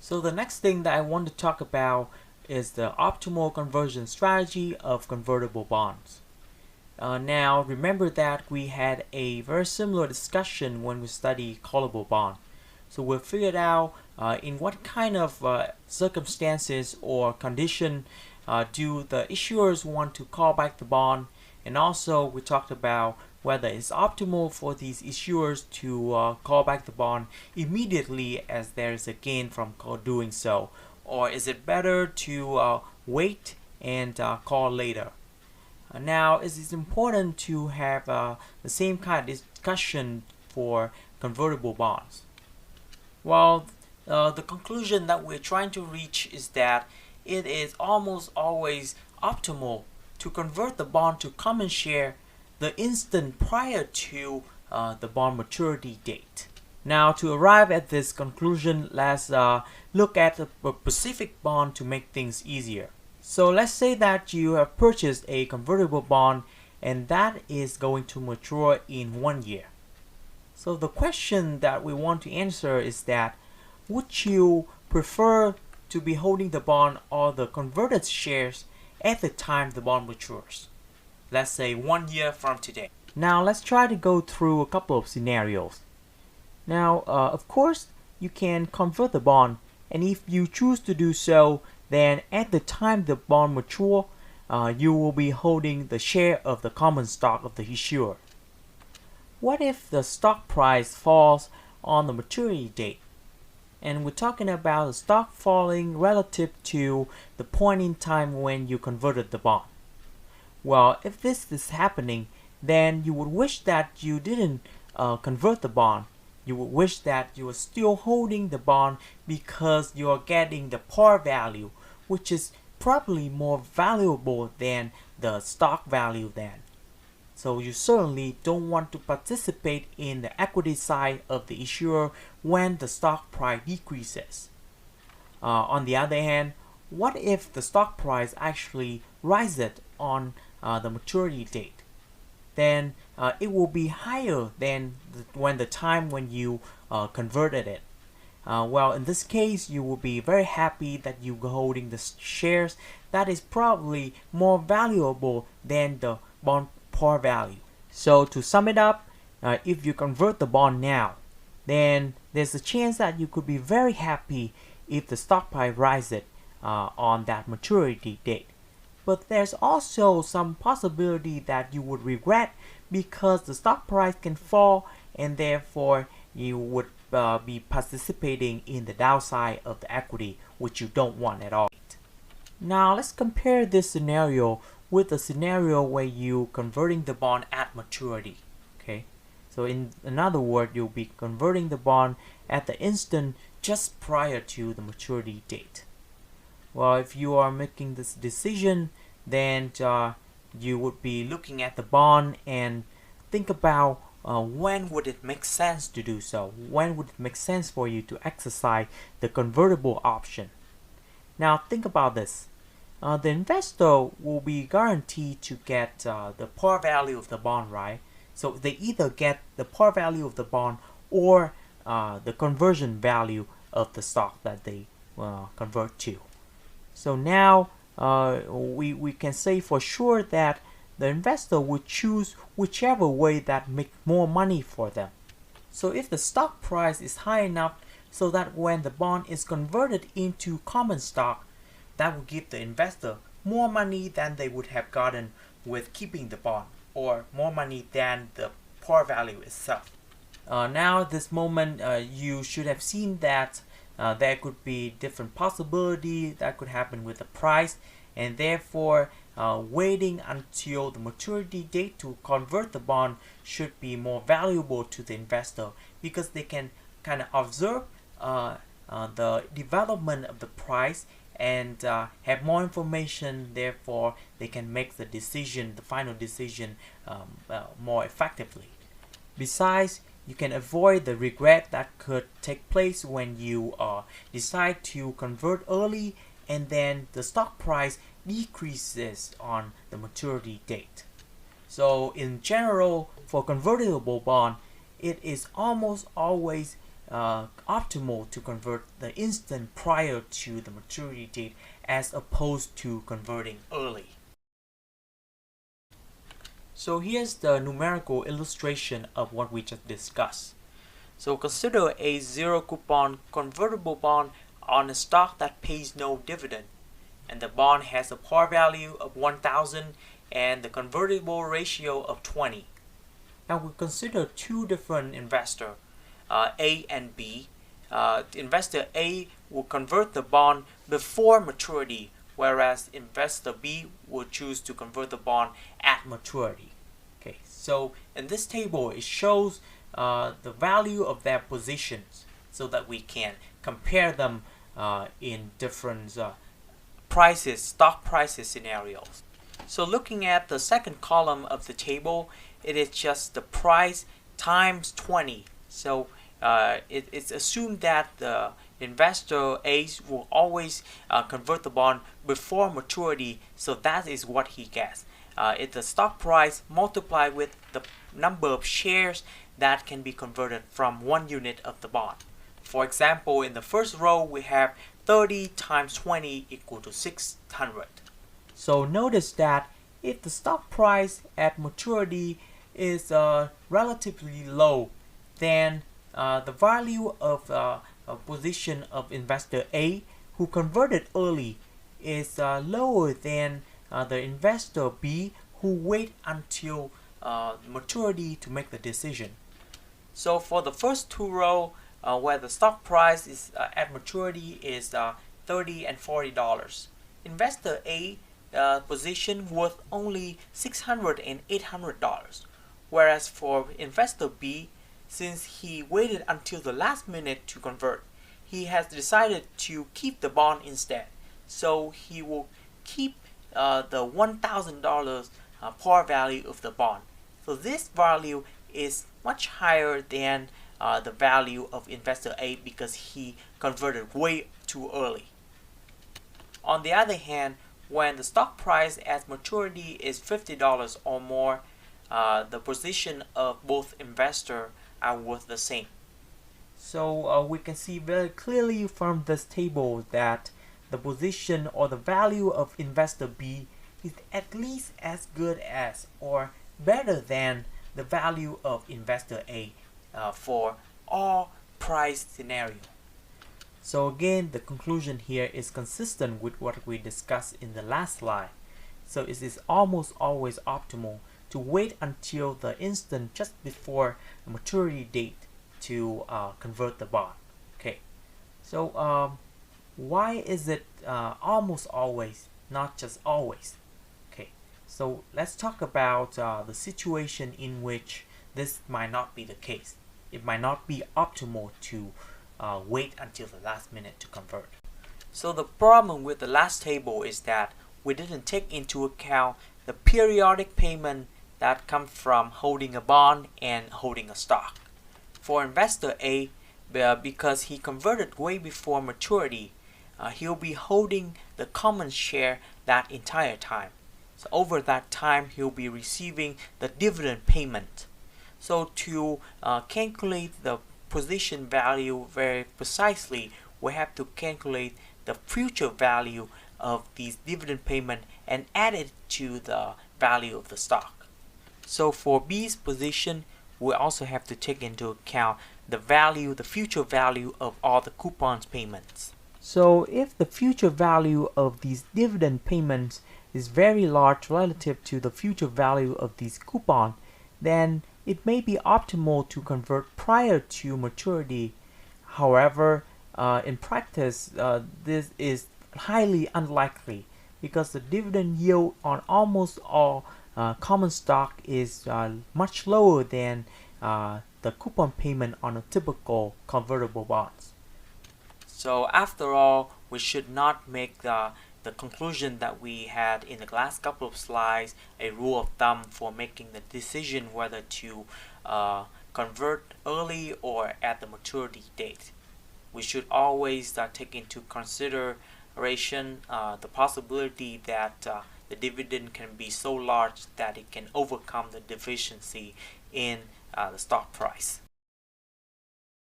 So the next thing that I want to talk about is the optimal conversion strategy of convertible bonds. Now remember that we had a very similar discussion when we studied callable bond. So we figured out in what kind of circumstances or condition do the issuers want to call back the bond, and also we talked about whether it's optimal for these issuers to call back the bond immediately as there is a gain from doing so, or is it better to wait and call later. Now, it is important to have the same kind of discussion for convertible bonds. Well, the conclusion that we're trying to reach is that it is almost always optimal to convert the bond to common share the instant prior to the bond maturity date. Now, to arrive at this conclusion, let's look at the specific bond to make things easier. So let's say that you have purchased a convertible bond and that is going to mature in 1 year. So the question that we want to answer is that would you prefer to be holding the bond or the converted shares at the time the bond matures? Let's say 1 year from today. Now let's try to go through a couple of scenarios. Now, of course, you can convert the bond, and if you choose to do so, then at the time the bond mature, you will be holding the share of the common stock of the issuer. What if the stock price falls on the maturity date? And we're talking about the stock falling relative to the point in time when you converted the bond. Well, if this is happening, then you would wish that you didn't convert the bond. You would wish that you were still holding the bond because you are getting the par value, which is probably more valuable than the stock value then. So you certainly don't want to participate in the equity side of the issuer when the stock price decreases. On the other hand, what if the stock price actually rises on the maturity date? Then it will be higher than the time when you converted it. Well, in this case, you will be very happy that you are holding the shares that is probably more valuable than the bond par value. So to sum it up, if you convert the bond now, then there's a chance that you could be very happy if the stock price rises on that maturity date. But there's also some possibility that you would regret because the stock price can fall and therefore you would be participating in the downside of the equity, which you don't want at all. Now let's compare this scenario with a scenario where you converting the bond at maturity. Okay, so in other words, you'll be converting the bond at the instant just prior to the maturity date. Well, if you are making this decision, then you would be looking at the bond and think about when would it make sense to do so? When would it make sense for you to exercise the convertible option? Now think about this. The investor will be guaranteed to get the par value of the bond, right? So they either get the par value of the bond or the conversion value of the stock that they convert to. So now we can say for sure that the investor would choose whichever way that makes more money for them. So if the stock price is high enough so that when the bond is converted into common stock, that will give the investor more money than they would have gotten with keeping the bond, or more money than the par value itself. Now at this moment, you should have seen that there could be different possibilities that could happen with the price, and therefore waiting until the maturity date to convert the bond should be more valuable to the investor because they can kind of observe the development of the price and have more information. Therefore they can make the decision, the final decision, more effectively. Besides, you can avoid the regret that could take place when you decide to convert early and then the stock price decreases on the maturity date. So in general, for convertible bond, it is almost always optimal to convert the instant prior to the maturity date as opposed to converting early. So here's the numerical illustration of what we just discussed. So consider a zero coupon convertible bond on a stock that pays no dividend, and the bond has a par value of 1,000 and the convertible ratio of 20. Now we consider two different investors, A and B. Investor A will convert the bond before maturity, whereas investor B will choose to convert the bond at maturity. Okay, so in this table it shows the value of their positions so that we can compare them in different stock prices scenarios. So looking at the second column of the table, it is just the price times 20. So it's assumed that the investor A will always convert the bond before maturity, so that is what he gets. It's the stock price multiplied with the number of shares that can be converted from 1 unit of the bond. For example, in the first row we have 30 times 20 equal to 600. So notice that if the stock price at maturity is relatively low, then the value of a position of investor A who converted early is lower than the investor B who wait until maturity to make the decision. So for the first two rows, where the stock price is at maturity is $30 and $40, investor A position worth only $600 and $800, whereas for investor B, since he waited until the last minute to convert, he has decided to keep the bond instead. So he will keep the $1,000 par value of the bond. So this value is much higher than the value of investor A because he converted way too early. On the other hand, when the stock price at maturity is $50 or more, the position of both investors are worth the same. So we can see very clearly from this table that the position or the value of investor B is at least as good as or better than the value of investor A for all price scenario. So again, the conclusion here is consistent with what we discussed in the last slide. So it is almost always optimal to wait until the instant just before the maturity date to convert the bond. Okay, so why is it almost always, not just always? Okay, so let's talk about the situation in which this might not be the case. It might not be optimal to wait until the last minute to convert. So the problem with the last table is that we didn't take into account the periodic payment that comes from holding a bond and holding a stock. For investor A, because he converted way before maturity, he'll be holding the common share that entire time. So over that time, he'll be receiving the dividend payment. So to calculate the position value very precisely, we have to calculate the future value of these dividend payment and add it to the value of the stock. So for B's position, we also have to take into account the future value of all the coupons payments. So if the future value of these dividend payments is very large relative to the future value of these coupons, then it may be optimal to convert prior to maturity. However, in practice, this is highly unlikely because the dividend yield on almost all common stock is much lower than the coupon payment on a typical convertible bonds. So after all, we should not make the conclusion that we had in the last couple of slides a rule of thumb for making the decision whether to convert early or at the maturity date. We should always take into consideration the possibility that the dividend can be so large that it can overcome the deficiency in the stock price.